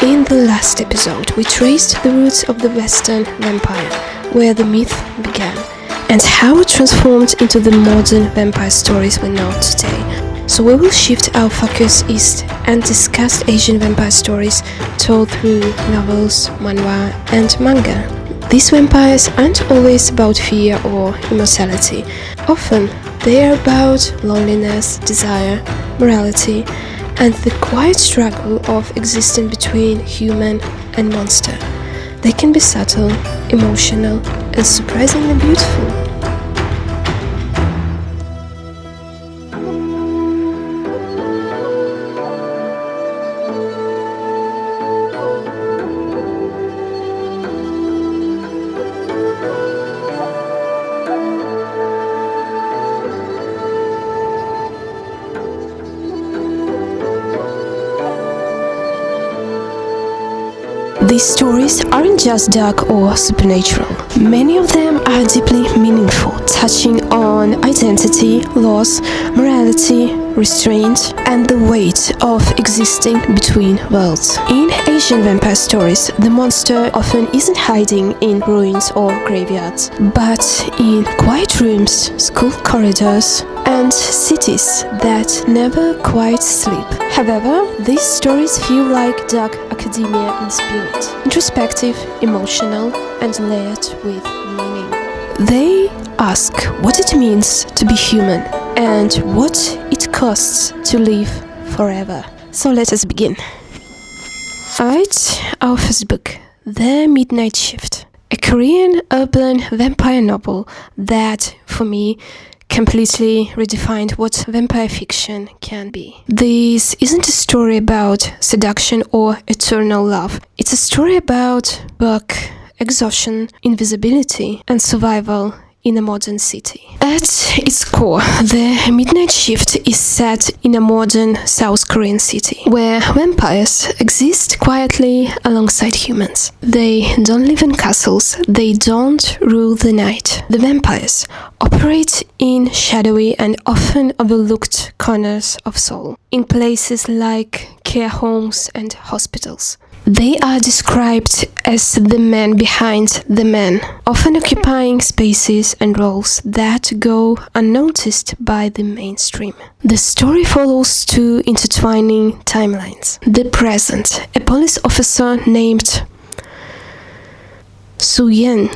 In the last episode, we traced the roots of the Western vampire, where the myth began, and how it transformed into the modern vampire stories we know today. So we will shift our focus east and discuss Asian vampire stories told through novels, manhwa, and manga. These vampires aren't always about fear or immortality. Often, they are about loneliness, desire, morality, and the quiet struggle of existing between human and monster. They can be subtle, emotional, and surprisingly beautiful. These stories aren't just dark or supernatural. Many of them are deeply meaningful, touching on identity, loss, morality, restraint, and the weight of existing between worlds. In Asian vampire stories, the monster often isn't hiding in ruins or graveyards, but in quiet rooms, school corridors, and cities that never quite sleep. However, these stories feel like dark academia in spirit, introspective, emotional, and layered with meaning. They ask what it means to be human and what it costs to live forever. So let us begin. Alright, our first book, The Midnight Shift, a Korean urban vampire novel that, for me, completely redefined what vampire fiction can be. This isn't a story about seduction or eternal love. It's a story about work, exhaustion, invisibility, and survival in a modern city. At its core, The Midnight Shift is set in a modern South Korean city, where vampires exist quietly alongside humans. They don't live in castles, they don't rule the night. The vampires operate in shadowy and often overlooked corners of Seoul, in places like care homes and hospitals. They are described as the men behind the men, often occupying spaces and roles that go unnoticed by the mainstream. The story follows two intertwining timelines. The present, a police officer named Suyen.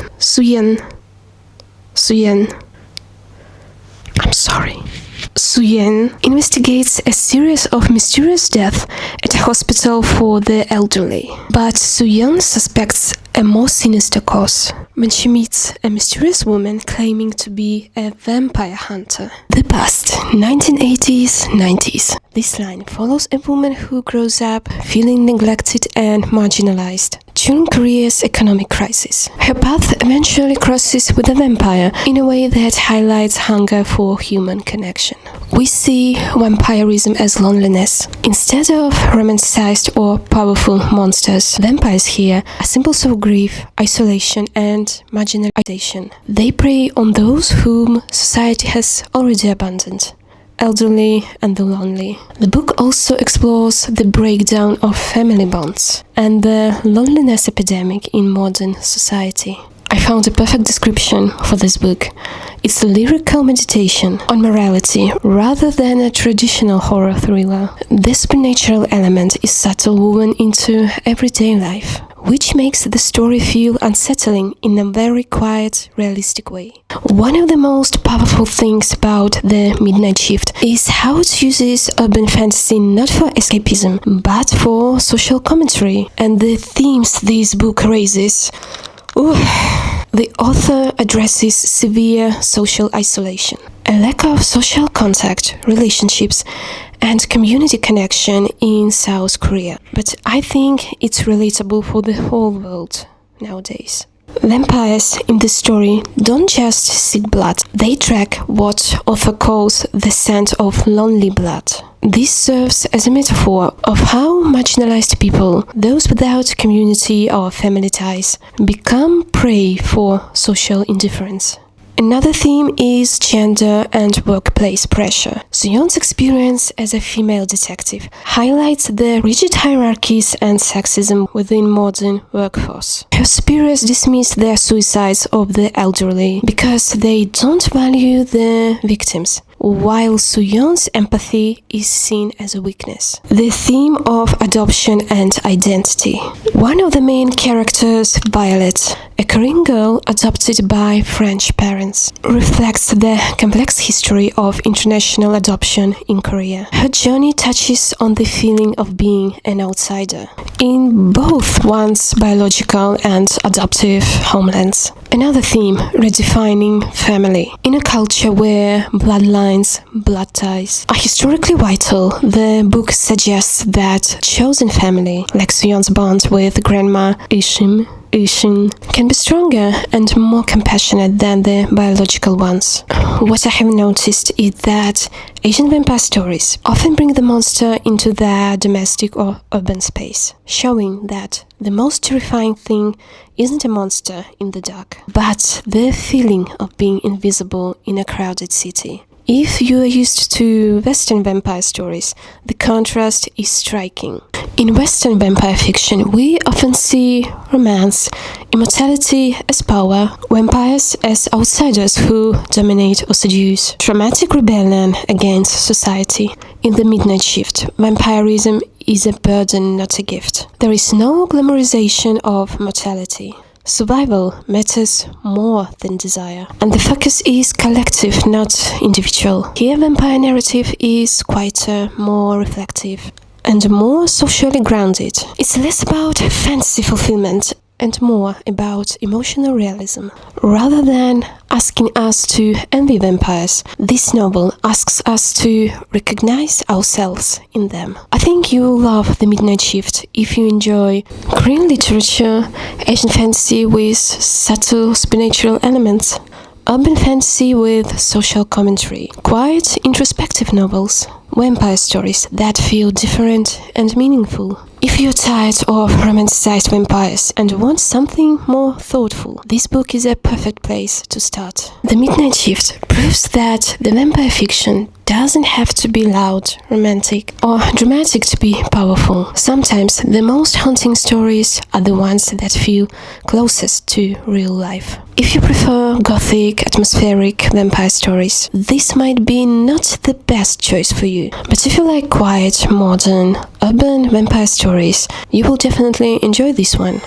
Suyen investigates a series of mysterious deaths at a hospital for the elderly. But Suyen suspects a more sinister cause when she meets a mysterious woman claiming to be a vampire hunter. The past, 1980s, 90s. This line follows a woman who grows up feeling neglected and marginalized during Korea's economic crisis. Her path eventually crosses with a vampire in a way that highlights hunger for human connection. We see vampirism as loneliness. Instead of romanticized or powerful monsters, vampires here are symbols of grief, isolation, and marginalization. They prey on those whom society has already abandoned, elderly and the lonely. The book also explores the breakdown of family bonds and the loneliness epidemic in modern society. I found a perfect description for this book. It's a lyrical meditation on morality rather than a traditional horror thriller. The supernatural element is subtly woven into everyday life, which makes the story feel unsettling in a very quiet, realistic way. One of the most powerful things about The Midnight Shift is how it uses urban fantasy not for escapism, but for social commentary, and the themes this book raises. The author addresses severe social isolation, a lack of social contact, relationships, and community connection in South Korea. But I think it's relatable for the whole world nowadays. Vampires in the story don't just seek blood, they track what author calls the scent of lonely blood. This serves as a metaphor of how marginalized people, those without community or family ties, become prey for social indifference. Another theme is gender and workplace pressure. Seon's experience as a female detective highlights the rigid hierarchies and sexism within modern workforce. Her superiors dismiss the suicides of the elderly because they don't value the victims, while Soo-yeon's empathy is seen as a weakness. The theme of adoption and identity. One of the main characters, Violet, a Korean girl adopted by French parents, reflects the complex history of international adoption in Korea. Her journey touches on the feeling of being an outsider in both one's biological and adoptive homelands. Another theme, redefining family. In a culture where bloodlines, blood ties are historically vital, the book suggests that chosen family, like Soo-yeon's bond with grandma Ishin, can be stronger and more compassionate than the biological ones. What I have noticed is that Asian vampire stories often bring the monster into their domestic or urban space, showing that the most terrifying thing isn't a monster in the dark, but the feeling of being invisible in a crowded city. If you are used to Western vampire stories, the contrast is striking. In Western vampire fiction, we often see romance, immortality as power, vampires as outsiders who dominate or seduce, dramatic rebellion against society. In The Midnight Shift, vampirism is a burden, not a gift. There is no glamorization of mortality. Survival matters more than desire, and the focus is collective, not individual. Here, vampire narrative is quieter, more reflective, and more socially grounded. It's less about fantasy fulfillment and more about emotional realism. Rather than asking us to envy vampires, this novel asks us to recognize ourselves in them. I think you'll love The Midnight Shift if you enjoy Korean literature, Asian fantasy with subtle supernatural elements, urban fantasy with social commentary, quiet, introspective novels, vampire stories that feel different and meaningful. If you're tired of romanticized vampires and want something more thoughtful, this book is a perfect place to start. The Midnight Shift proves that the vampire fiction doesn't have to be loud, romantic, or dramatic to be powerful. Sometimes the most haunting stories are the ones that feel closest to real life. If you prefer Gothic, atmospheric vampire stories, this might be not the best choice for you. But if you like quiet, modern, urban vampire stories, you will definitely enjoy this one.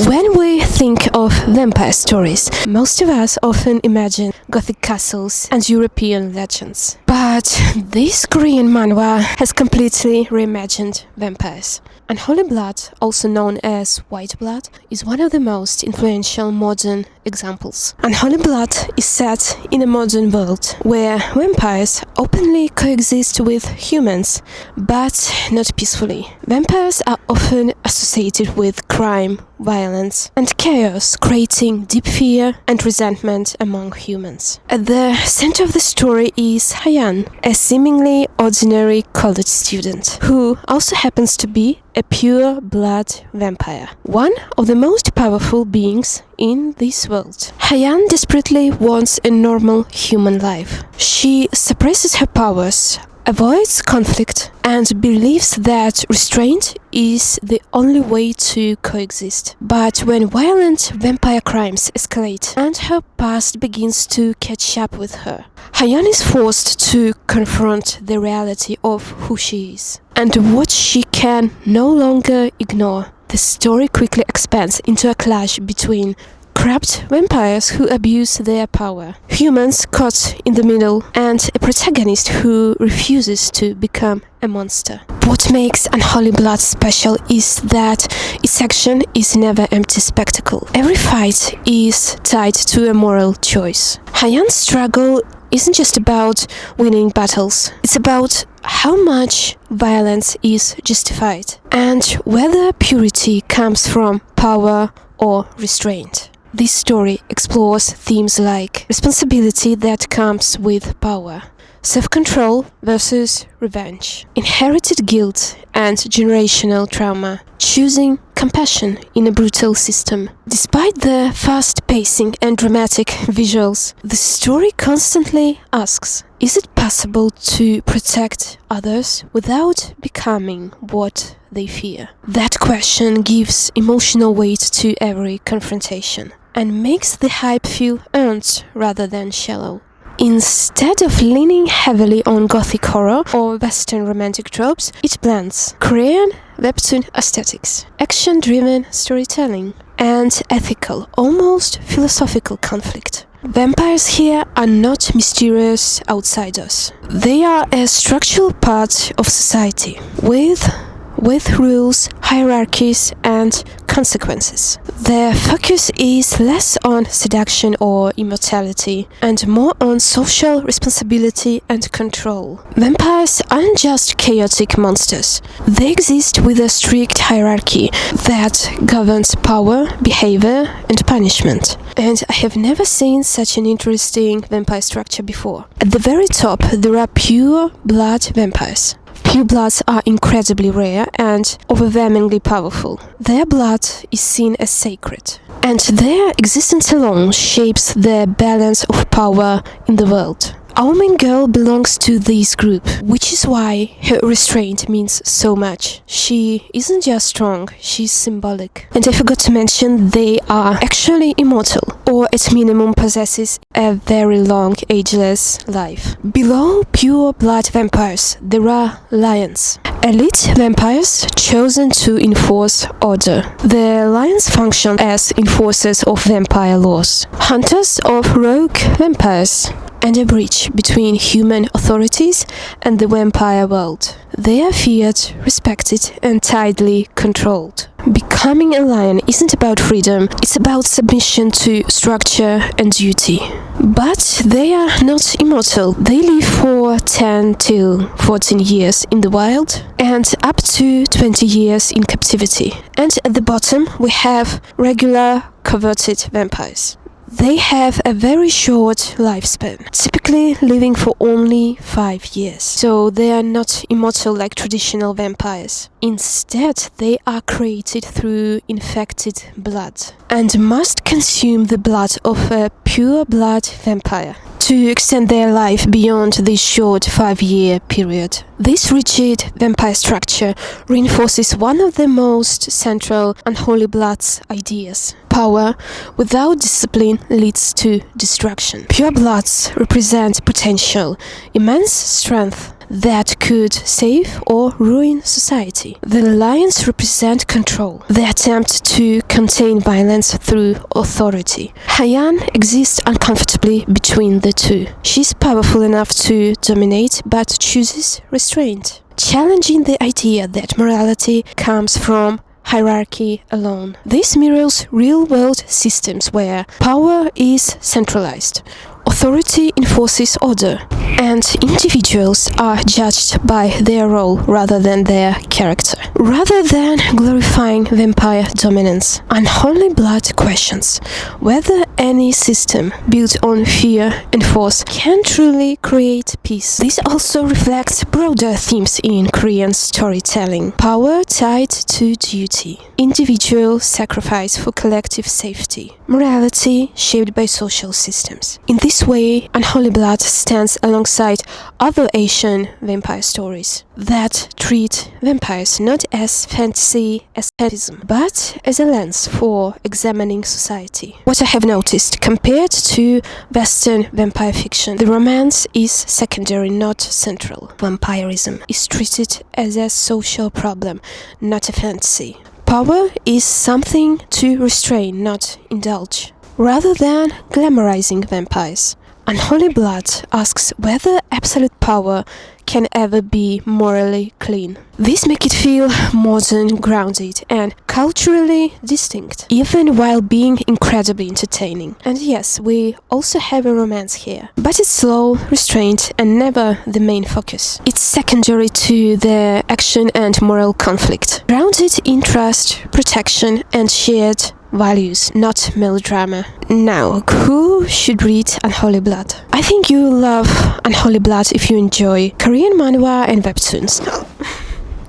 When we think of vampire stories, most of us often imagine Gothic castles and European legends. But this Korean manhwa has completely reimagined vampires. Unholy Blood, also known as White Blood, is one of the most influential modern examples. Unholy Blood is set in a modern world where vampires openly coexist with humans, but not peacefully. Vampires are often associated with crime, violence, and chaos, creating deep fear and resentment among humans. At the center of the story is Hyan, a seemingly ordinary college student, who also happens to be a pure-blood vampire, one of the most powerful beings in this world. Hyan desperately wants a normal human life. She suppresses her powers, avoids conflict, and believes that restraint is the only way to coexist. But when violent vampire crimes escalate and her past begins to catch up with her, Hyan is forced to confront the reality of who she is and what she can no longer ignore. The story quickly expands into a clash between corrupt vampires who abuse their power, humans caught in the middle, and a protagonist who refuses to become a monster. What makes Unholy Blood special is that its action is never empty spectacle. Every fight is tied to a moral choice. Hyan's struggle isn't just about winning battles, it's about how much violence is justified and whether purity comes from power or restraint. This story explores themes like responsibility that comes with power, self-control versus revenge, inherited guilt and generational trauma, choosing compassion in a brutal system. Despite the fast pacing and dramatic visuals, the story constantly asks, is it possible to protect others without becoming what they fear? That question gives emotional weight to every confrontation and makes the hype feel earned rather than shallow. Instead of leaning heavily on Gothic horror or Western romantic tropes, it blends Korean webtoon aesthetics, action-driven storytelling, and ethical, almost philosophical conflict. Vampires here are not mysterious outsiders. They are a structural part of society, with rules, hierarchies, and consequences. Their focus is less on seduction or immortality and more on social responsibility and control. Vampires aren't just chaotic monsters. They exist with a strict hierarchy that governs power, behavior, and punishment. And I have never seen such an interesting vampire structure before. At the very top, there are pure blood vampires. Pure bloods are incredibly rare and overwhelmingly powerful. Their blood is seen as sacred, and their existence alone shapes the balance of power in the world. Our main girl belongs to this group, which is why her restraint means so much. She isn't just strong, she's symbolic. And I forgot to mention, they are actually immortal, or at minimum possesses a very long, ageless life. Below pure blood vampires, there are lions. Elite vampires chosen to enforce order. The lions function as enforcers of vampire laws, hunters of rogue vampires, and a bridge between human authorities and the vampire world. They are feared, respected, and tightly controlled. Becoming a lion isn't about freedom, it's about submission to structure and duty. But they are not immortal. They live for 10 till 14 years in the wild and up to 20 years in captivity. And at the bottom we have regular coveted vampires. They have a very short lifespan, typically living for only 5 years. So they are not immortal like traditional vampires. Instead, they are created through infected blood and must consume the blood of a pure blood vampire to extend their life beyond this short 5-year period. This rigid vampire structure reinforces one of the most central Unholy Blood's ideas. Power without discipline leads to destruction. Pure bloods represent potential, immense strength that could save or ruin society. The lions represent control, the attempt to contain violence through authority. Hyan exists uncomfortably between the two. She's powerful enough to dominate but chooses restraint, challenging the idea that morality comes from hierarchy alone. This mirrors real-world systems where power is centralized, authority enforces order, and individuals are judged by their role rather than their character. Rather than glorifying vampire dominance, Unholy Blood questions whether any system built on fear and force can truly create peace. This also reflects broader themes in Korean storytelling: power tied to duty, individual sacrifice for collective safety, morality shaped by social systems. In this way, Unholy Blood stands alongside other Asian vampire stories that treat vampires not as fantasy escapism, but as a lens for examining society. What I have noticed, compared to Western vampire fiction, the romance is secondary, not central. Vampirism is treated as a social problem, not a fantasy. Power is something to restrain, not indulge. Rather than glamorizing vampires, Unholy Blood asks whether absolute power can ever be morally clean. This makes it feel modern, grounded, and culturally distinct, even while being incredibly entertaining. And yes, we also have a romance here, but it's slow, restrained, and never the main focus. It's secondary to the action and moral conflict, grounded in trust, protection, and shared values, not melodrama. Now, who should read Unholy Blood? I think you love Unholy Blood if you enjoy Korean manhwa and webtoons.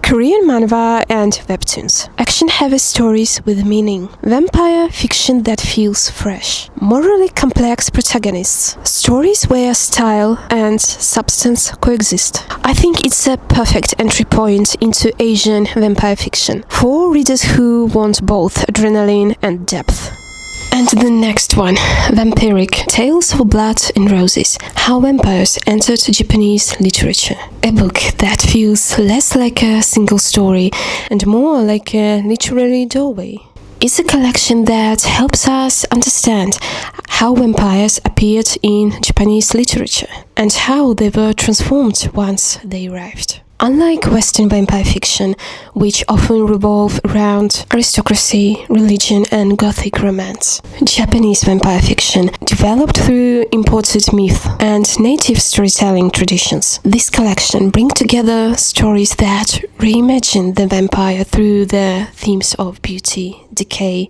Korean manhwa and webtoons. Action-heavy stories with meaning. Vampire fiction that feels fresh. Morally complex protagonists. Stories where style and substance coexist. I think it's a perfect entry point into Asian vampire fiction for readers who want both adrenaline and depth. And the next one, Vampiric, Tales of Blood and Roses, How Vampires Entered Japanese Literature. A book that feels less like a single story and more like a literary doorway. It's a collection that helps us understand how vampires appeared in Japanese literature and how they were transformed once they arrived. Unlike Western vampire fiction, which often revolve around aristocracy, religion, and Gothic romance, Japanese vampire fiction developed through imported myth and native storytelling traditions. This collection brings together stories that reimagine the vampire through the themes of beauty, decay,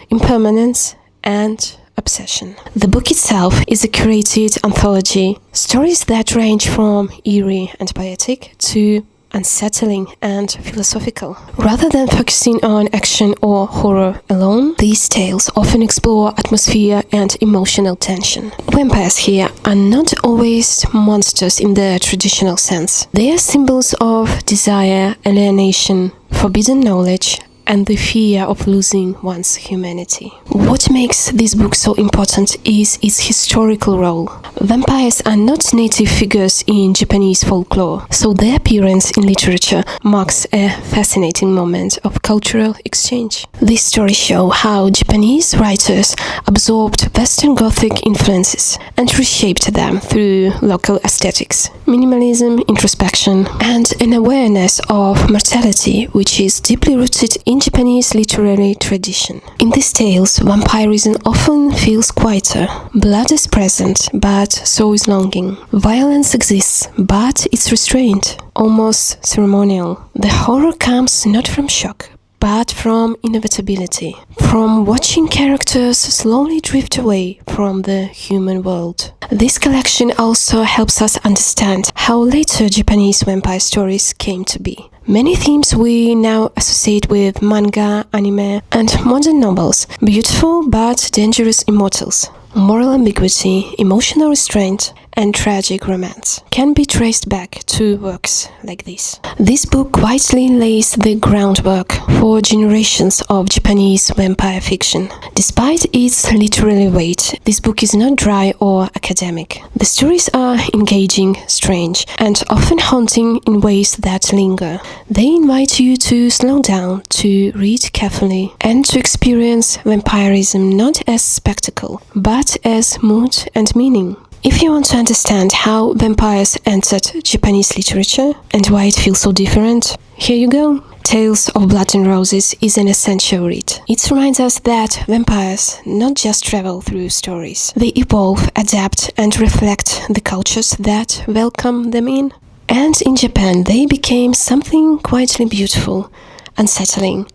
impermanence, and obsession. The book itself is a curated anthology, stories that range from eerie and poetic to unsettling and philosophical. Rather than focusing on action or horror alone, these tales often explore atmosphere and emotional tension. Vampires here are not always monsters in the traditional sense. They are symbols of desire, alienation, forbidden knowledge, and the fear of losing one's humanity. What makes this book so important is its historical role. Vampires are not native figures in Japanese folklore, so their appearance in literature marks a fascinating moment of cultural exchange. These stories show how Japanese writers absorbed Western Gothic influences and reshaped them through local aesthetics, minimalism, introspection, and an awareness of mortality which is deeply rooted in Japanese literary tradition. In these tales, vampirism often feels quieter. Blood is present, but so is longing. Violence exists, but it's restrained, almost ceremonial. The horror comes not from shock, but from inevitability, from watching characters slowly drift away from the human world. This collection also helps us understand how later Japanese vampire stories came to be. Many themes we now associate with manga, anime, and modern novels: beautiful but dangerous immortals, moral ambiguity, emotional restraint, and tragic romance can be traced back to works like this. This book quietly lays the groundwork for generations of Japanese vampire fiction. Despite its literary weight, this book is not dry or academic. The stories are engaging, strange, and often haunting in ways that linger. They invite you to slow down, to read carefully, and to experience vampirism not as spectacle, but as mood and meaning. If you want to understand how vampires entered Japanese literature and why it feels so different, here you go. Tales of Blood and Roses is an essential read. It reminds us that vampires not just travel through stories. They evolve, adapt, and reflect the cultures that welcome them in. And in Japan, they became something quietly beautiful, unsettling,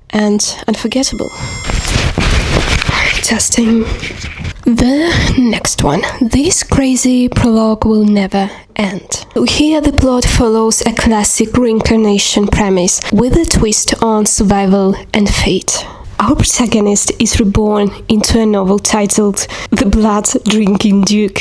and unforgettable. Testing. The next one. This crazy prologue will never end. Here the plot follows a classic reincarnation premise with a twist on survival and fate. Our protagonist is reborn into a novel titled The Blood-Drinking Duke.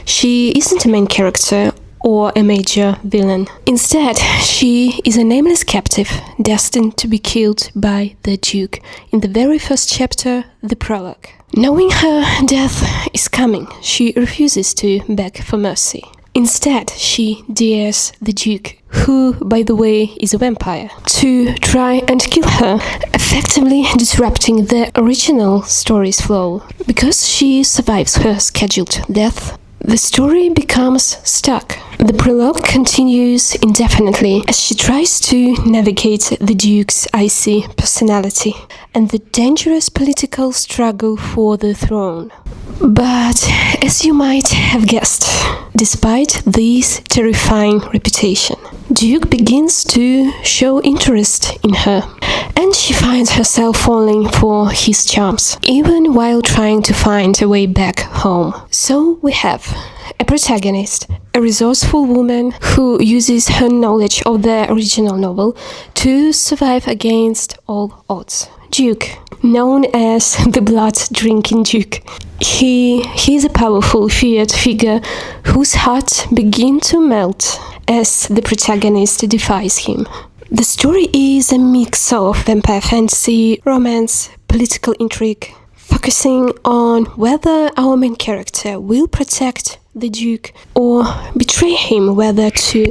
She isn't a main character or a major villain. Instead, she is a nameless captive destined to be killed by the Duke in the very first chapter, the Prologue. Knowing her death is coming, she refuses to beg for mercy. Instead, she dares the Duke, who, by the way, is a vampire, to try and kill her, effectively disrupting the original story's flow. Because she survives her scheduled death, the story becomes stuck. The prologue continues indefinitely as she tries to navigate the Duke's icy personality and the dangerous political struggle for the throne. But, as you might have guessed, despite this terrifying reputation, Duke begins to show interest in her and she finds herself falling for his charms, even while trying to find a way back home. So we have a protagonist, a resourceful woman who uses her knowledge of the original novel to survive against all odds. Duke, known as the blood-drinking Duke. He is a powerful, feared figure whose heart begins to melt as the protagonist defies him. The story is a mix of vampire fantasy, romance, political intrigue, focusing on whether our main character will protect the Duke or betray him, whether to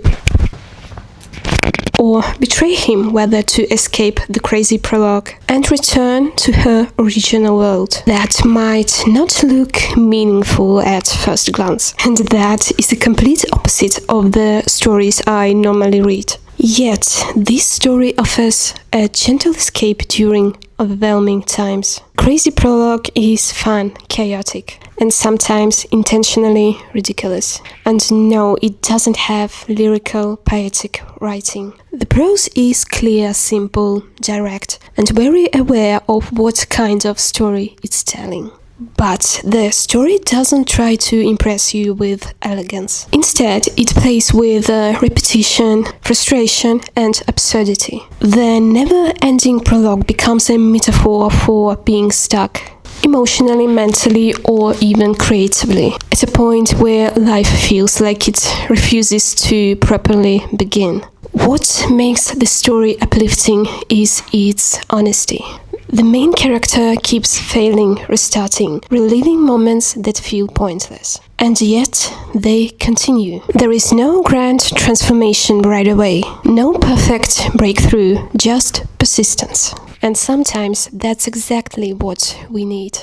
escape the crazy Prologue and return to her original world that might not look meaningful at first glance. And that is the complete opposite of the stories I normally read. Yet, this story offers a gentle escape during overwhelming times. Crazy Prologue is fun, chaotic, and sometimes intentionally ridiculous. And no, it doesn't have lyrical, poetic writing. The prose is clear, simple, direct, and very aware of what kind of story it's telling. But the story doesn't try to impress you with elegance. Instead, it plays with repetition, frustration, and absurdity. The never-ending prologue becomes a metaphor for being stuck, emotionally, mentally, or even creatively, at a point where life feels like it refuses to properly begin. What makes the story uplifting is its honesty. The main character keeps failing, restarting, reliving moments that feel pointless. And yet, they continue. There is no grand transformation right away, no perfect breakthrough, just persistence. And sometimes that's exactly what we need.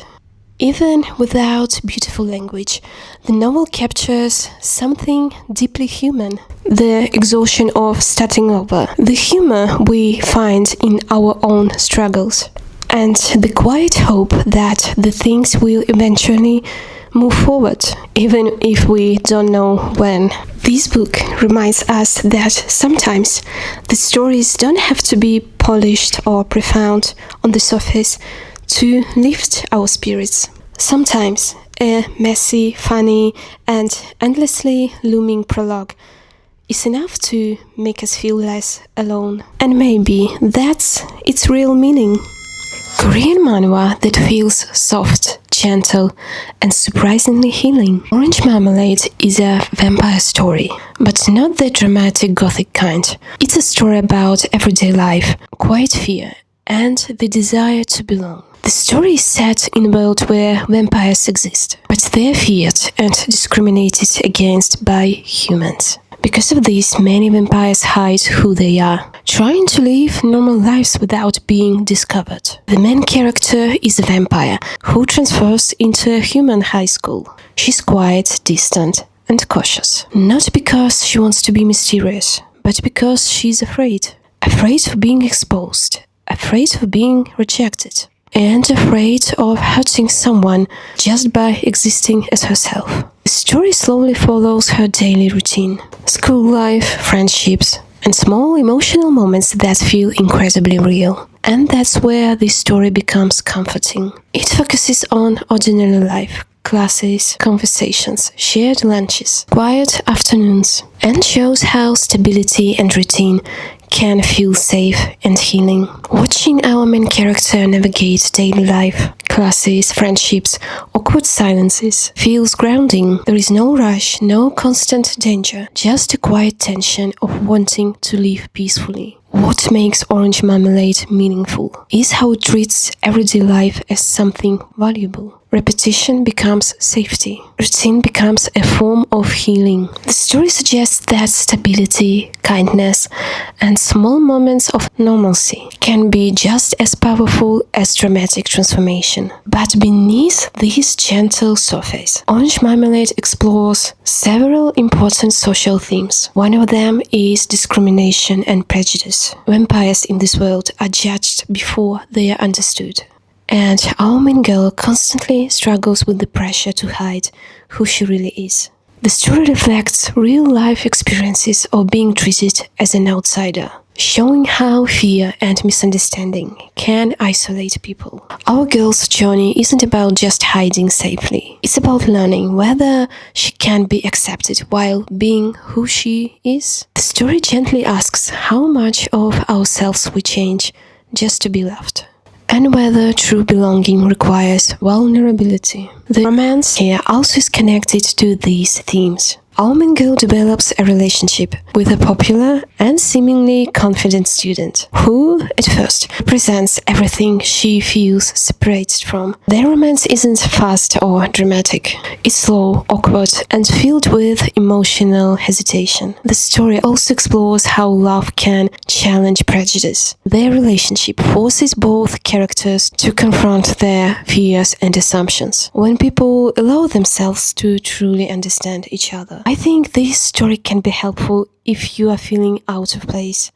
Even without beautiful language, the novel captures something deeply human. The exhaustion of starting over, the humor we find in our own struggles, and the quiet hope that the things will eventually move forward, even if we don't know when. This book reminds us that sometimes the stories don't have to be polished or profound on the surface to lift our spirits. Sometimes a messy, funny, and endlessly looming prologue is enough to make us feel less alone. And maybe that's its real meaning. Korean manhwa that feels soft, gentle, and surprisingly healing. Orange Marmalade is a vampire story, but not the dramatic Gothic kind. It's a story about everyday life, quiet fear, and the desire to belong. The story is set in a world where vampires exist, but they are feared and discriminated against by humans. Because of this, many vampires hide who they are, trying to live normal lives without being discovered. The main character is a vampire who transfers into a human high school. She's quiet, distant, and cautious. Not because she wants to be mysterious, but because she's afraid. Afraid of being exposed, afraid of being rejected, and afraid of hurting someone just by existing as herself. The story slowly follows her daily routine. School life, friendships, and small emotional moments that feel incredibly real. And that's where this story becomes comforting. It focuses on ordinary life, classes, conversations, shared lunches, quiet afternoons, and shows how stability and routine can feel safe and healing. Watching our main character navigate daily life, classes, friendships, awkward silences feels grounding. There is no rush, no constant danger, just a quiet tension of wanting to live peacefully. What makes Orange Marmalade meaningful is how it treats everyday life as something valuable. Repetition becomes safety. Routine becomes a form of healing. The story suggests that stability, kindness, and small moments of normalcy can be just as powerful as dramatic transformation. But beneath this gentle surface, Orange Marmalade explores several important social themes. One of them is discrimination and prejudice. Vampires in this world are judged before they are understood. And our main girl constantly struggles with the pressure to hide who she really is. The story reflects real-life experiences of being treated as an outsider. showing how fear and misunderstanding can isolate people. Our girl's journey isn't about just hiding safely. It's about learning whether she can be accepted while being who she is. The story gently asks how much of ourselves we change just to be loved, and whether true belonging requires vulnerability. The romance here also is connected to these themes. Our main girl develops a relationship with a popular and seemingly confident student, who, at first, represents everything she feels separated from. Their romance isn't fast or dramatic. It's slow, awkward, and filled with emotional hesitation. The story also explores how love can challenge prejudice. Their relationship forces both characters to confront their fears and assumptions. When people allow themselves to truly understand each other, I think this story can be helpful if you are feeling out of place,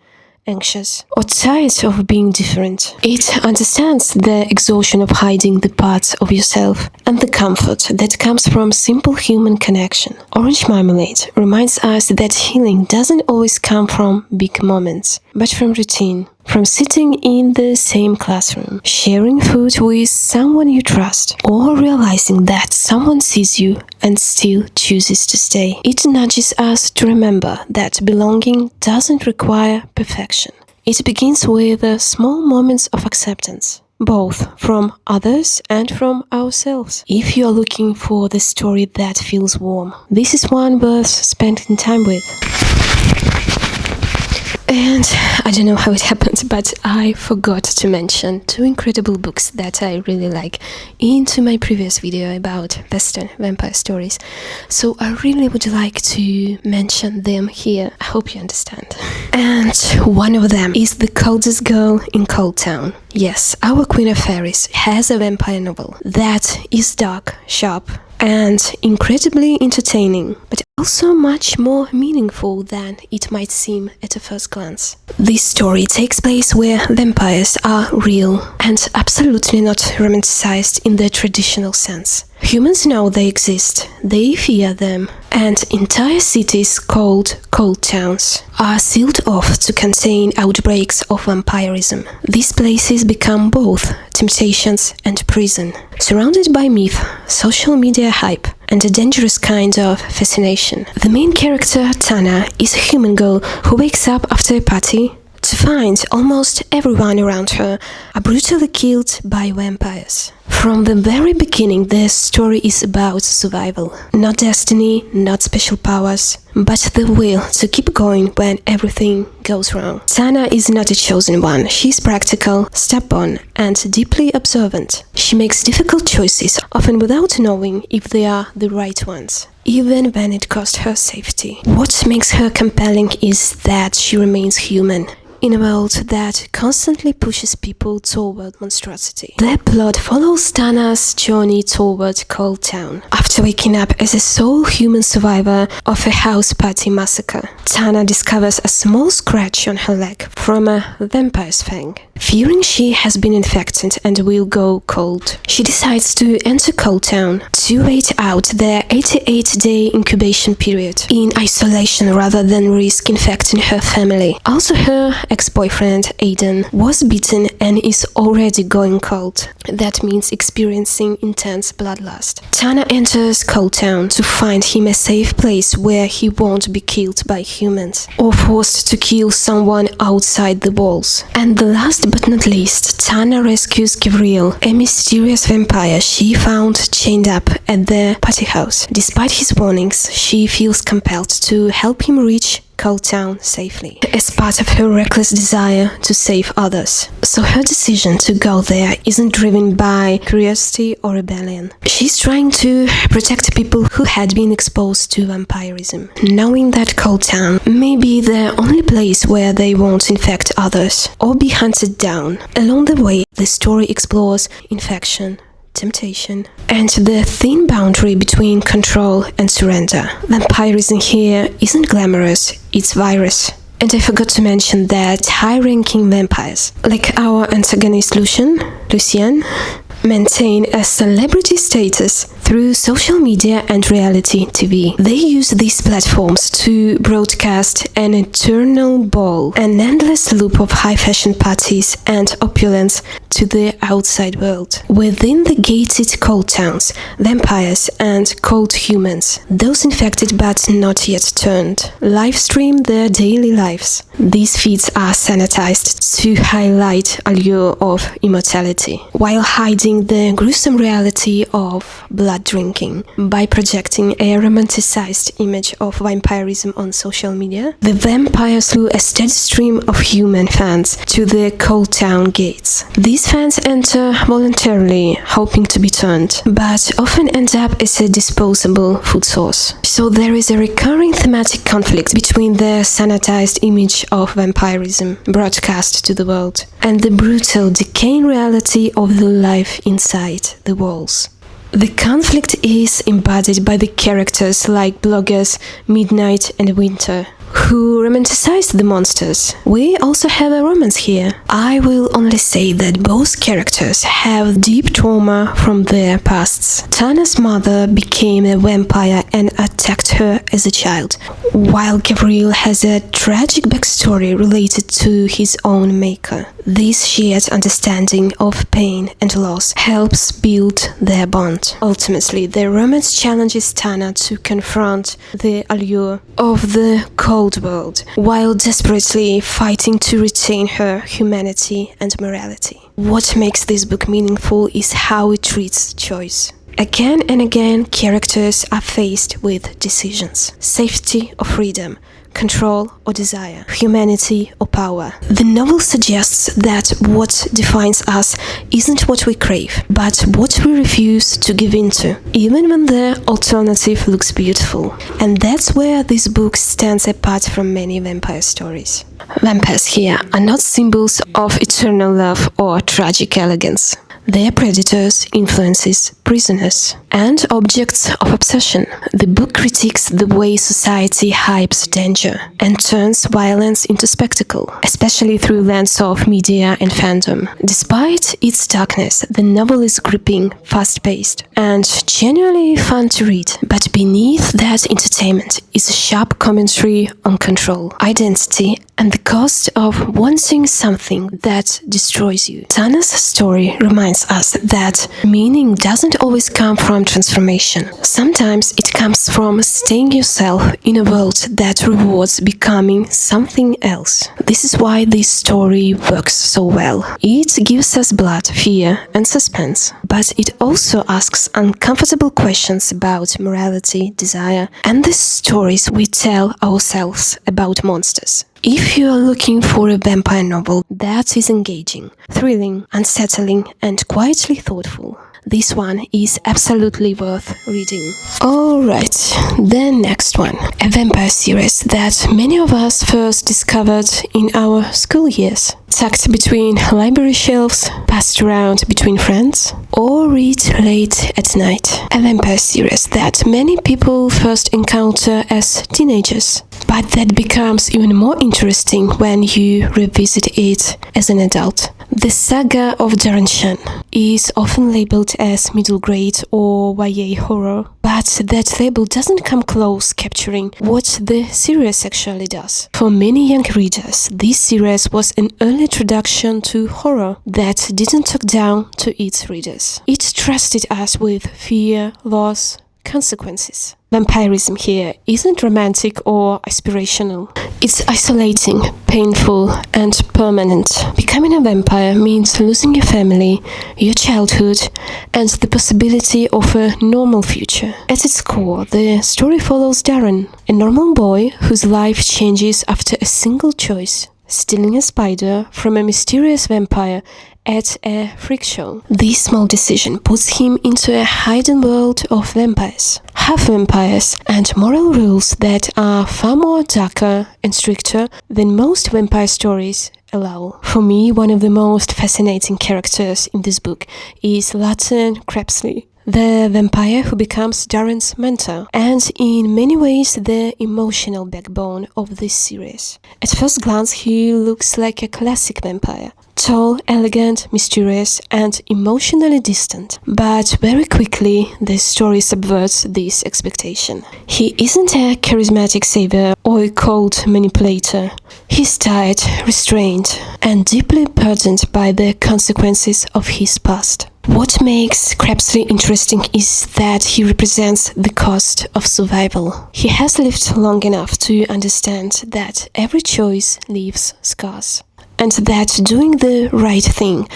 anxious, or tired of being different. It understands the exhaustion of hiding the parts of yourself and the comfort that comes from simple human connection. Orange Marmalade reminds us that healing doesn't always come from big moments, but from routine. From sitting in the same classroom, sharing food with someone you trust, or realizing that someone sees you and still chooses to stay. It nudges us to remember that belonging doesn't require perfection. It begins with small moments of acceptance, both from others and from ourselves. If you are looking for the story that feels warm, this is one worth spending time with. And I don't know how it happened, but I forgot to mention two incredible books that I really like into my previous video about Western vampire stories. So I really would like to mention them here. I hope you understand. And one of them is The Coldest Girl in Coldtown. Yes, our Queen of Fairies has a vampire novel that is dark, sharp, and incredibly entertaining, but also much more meaningful than it might seem at a first glance. This story takes place where vampires are real and absolutely not romanticized in the traditional sense. Humans know they exist, they fear them, and entire cities called Coldtowns are sealed off to contain outbreaks of vampirism. These places become both temptations and prison, surrounded by myth, social media hype, and a dangerous kind of fascination. The main character, Tana, is a human girl who wakes up after a party to find almost everyone around her are brutally killed by vampires. From the very beginning, the story is about survival. Not destiny, not special powers, but the will to keep going when everything goes wrong. Tana is not a chosen one. She's practical, stubborn, and deeply observant. She makes difficult choices, often without knowing if they are the right ones, even when it costs her safety. What makes her compelling is that she remains human in a world that constantly pushes people toward monstrosity. The plot follows Tana's journey toward Coldtown. After waking up as a sole human survivor of a house party massacre, Tana discovers a small scratch on her leg from a vampire's fang. Fearing she has been infected and will go cold, she decides to enter Coldtown to wait out their 88-day incubation period in isolation rather than risk infecting her family. Also, her ex-boyfriend, Aiden, was bitten and is already going cold. That means experiencing intense bloodlust. Tana enters Coldtown to find him a safe place where he won't be killed by humans or forced to kill someone outside the walls. And the last but not least, Tana rescues Gabriel, a mysterious vampire she found chained up at the party house. Despite his warnings, she feels compelled to help him reach Coldtown safely, as part of her reckless desire to save others. So her decision to go there isn't driven by curiosity or rebellion. She's trying to protect people who had been exposed to vampirism, knowing that Coldtown may be the only place where they won't infect others or be hunted down. Along the way, the story explores infection, temptation, and the thin boundary between control and surrender. Vampirism here isn't glamorous, it's virus. And I forgot to mention that high-ranking vampires, like our antagonist Lucien, maintain a celebrity status through social media and reality TV. They use these platforms to broadcast an eternal ball, an endless loop of high fashion parties and opulence to the outside world. Within the gated Coldtowns, vampires and cold humans, those infected but not yet turned, live stream their daily lives. These feeds are sanitized to highlight allure of immortality, while hiding the gruesome reality of blood drinking. By projecting a romanticized image of vampirism on social media, the vampires slew a steady stream of human fans to the Coldtown gates. These fans enter voluntarily, hoping to be turned, but often end up as a disposable food source. So there is a recurring thematic conflict between the sanitized image of vampirism broadcast to the world and the brutal, decaying reality of the life inside the walls. The conflict is embodied by the characters like bloggers Midnight and Winter, who romanticize the monsters. We also have a romance here. I will only say that both characters have deep trauma from their pasts. Tana's mother became a vampire and attacked her as a child, while Gabriel has a tragic backstory related to his own maker. This shared understanding of pain and loss helps build their bond. Ultimately, the romance challenges Tana to confront the allure of the cold world, while desperately fighting to retain her humanity and morality. What makes this book meaningful is how it treats choice. Again and again, characters are faced with decisions: safety or freedom, control or desire, humanity or power. The novel suggests that what defines us isn't what we crave, but what we refuse to give into, even when the alternative looks beautiful. And that's where this book stands apart from many vampire stories. Vampires here are not symbols of eternal love or tragic elegance. They are predators, influences, prisoners, and objects of obsession. The book critiques the way society hypes danger and turns violence into spectacle, especially through lens of media and fandom. Despite its darkness, the novel is gripping, fast-paced, and genuinely fun to read. But beneath that entertainment is a sharp commentary on control, identity, and the cost of wanting something that destroys you. Tana's story reminds us that meaning doesn't always come from transformation. Sometimes it comes from staying yourself in a world that rewards becoming something else. This is why this story works so well. It gives us blood, fear, and suspense, but it also asks uncomfortable questions about morality, desire, and the stories we tell ourselves about monsters. If you are looking for a vampire novel that is engaging, thrilling, unsettling, and quietly thoughtful, this one is absolutely worth reading. Alright, the next one. A vampire series that many of us first discovered in our school years. Tucked between library shelves, passed around between friends, or read late at night. A vampire series that many people first encounter as teenagers, but that becomes even more interesting when you revisit it as an adult. The Saga of Darren Shan is often labeled as middle grade or YA horror, but that label doesn't come close capturing what the series actually does. For many young readers, this series was an early introduction to horror that didn't talk down to its readers. It trusted us with fear, loss, consequences. Vampirism here isn't romantic or aspirational. It's isolating, painful, and permanent. Becoming a vampire means losing your family, your childhood, and the possibility of a normal future. At its core, the story follows Darren, a normal boy whose life changes after a single choice: stealing a spider from a mysterious vampire at a freak show. This small decision puts him into a hidden world of vampires, half vampires, and moral rules that are far more darker and stricter than most vampire stories allow. For me, one of the most fascinating characters in this book is Latin Crapsley, the vampire who becomes Darren's mentor, and in many ways the emotional backbone of this series. At first glance, he looks like a classic vampire. Tall, elegant, mysterious, and emotionally distant. But very quickly, the story subverts this expectation. He isn't a charismatic savior or a cold manipulator. He's tired, restrained, and deeply burdened by the consequences of his past. What makes Crabtree interesting is that he represents the cost of survival. He has lived long enough to understand that every choice leaves scars, and that doing the right thing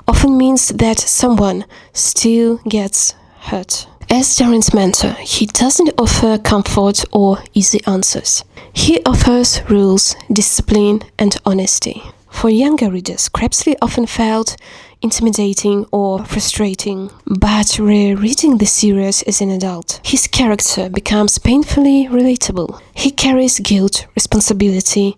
often means that someone still gets hurt. As Darren's mentor, he doesn't offer comfort or easy answers. He offers rules, discipline, and honesty. For younger readers, Crabtree often felt intimidating or frustrating, but rereading the series as an adult, his character becomes painfully relatable. He carries guilt, responsibility,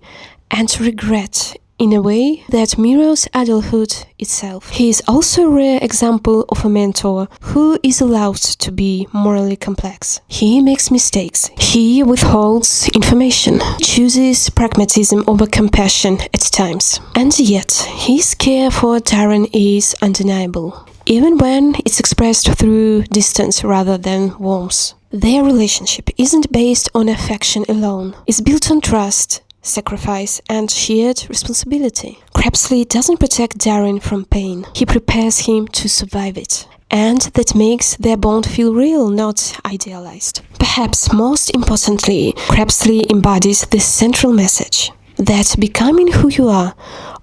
and regret in a way that mirrors adulthood itself. He is also a rare example of a mentor who is allowed to be morally complex. He makes mistakes. He withholds information, chooses pragmatism over compassion at times. And yet, his care for Darren is undeniable, even when it's expressed through distance rather than warmth. Their relationship isn't based on affection alone. It's built on trust, sacrifice, and shared responsibility. Crabtree doesn't protect Darren from pain. He prepares him to survive it. And that makes their bond feel real, not idealized. Perhaps most importantly, Crabtree embodies this central message that becoming who you are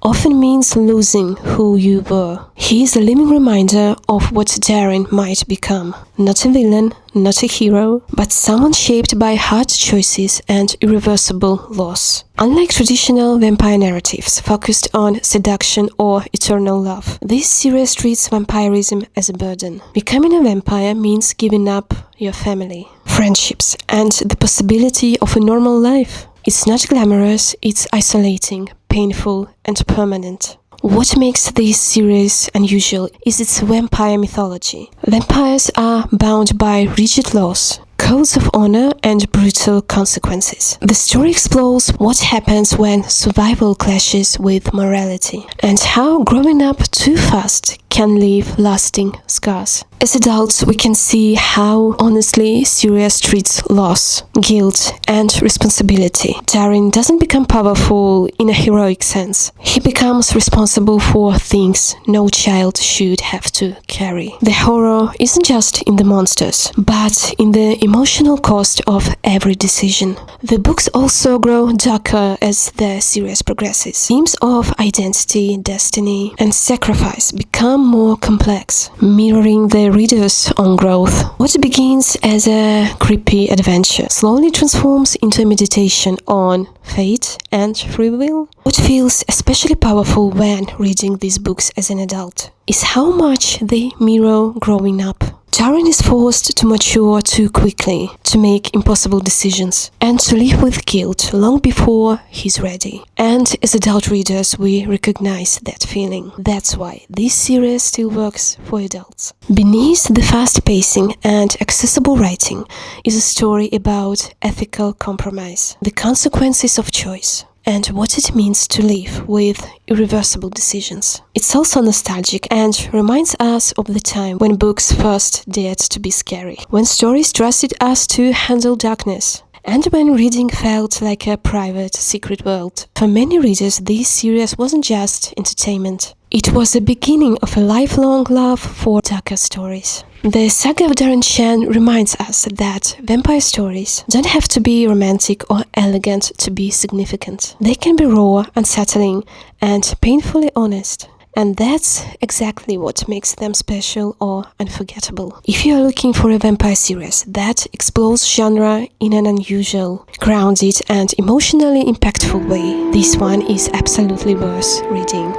often means losing who you were. He is a living reminder of what Darren might become. Not a villain, not a hero, but someone shaped by hard choices and irreversible loss. Unlike traditional vampire narratives focused on seduction or eternal love, this series treats vampirism as a burden. Becoming a vampire means giving up your family, friendships, and the possibility of a normal life. It's not glamorous, it's isolating, painful, and permanent. What makes this series unusual is its vampire mythology. Vampires are bound by rigid laws, codes of honor, and brutal consequences. The story explores what happens when survival clashes with morality, and how growing up too fast can leave lasting scars. As adults, we can see how honestly series treats loss, guilt, and responsibility. Darren doesn't become powerful in a heroic sense. He becomes responsible for things no child should have to carry. The horror isn't just in the monsters, but in the emotional cost of every decision. The books also grow darker as the series progresses. Themes of identity, destiny, and sacrifice become more complex, mirroring the reader's own growth. What begins as a creepy adventure slowly transforms into a meditation on fate and free will. What feels especially powerful when reading these books as an adult is how much they mirror growing up. Darren is forced to mature too quickly, to make impossible decisions, and to live with guilt long before he's ready. And as adult readers, we recognize that feeling. That's why this series still works for adults. Beneath the fast pacing and accessible writing is a story about ethical compromise, the consequences of choice, and what it means to live with irreversible decisions. It's also nostalgic and reminds us of the time when books first dared to be scary, when stories trusted us to handle darkness, and when reading felt like a private, secret world. For many readers, this series wasn't just entertainment. It was the beginning of a lifelong love for darker stories. The Saga of Darren Shan reminds us that vampire stories don't have to be romantic or elegant to be significant. They can be raw, unsettling, and painfully honest. And that's exactly what makes them special or unforgettable. If you are looking for a vampire series that explores genre in an unusual, grounded, and emotionally impactful way, this one is absolutely worth reading.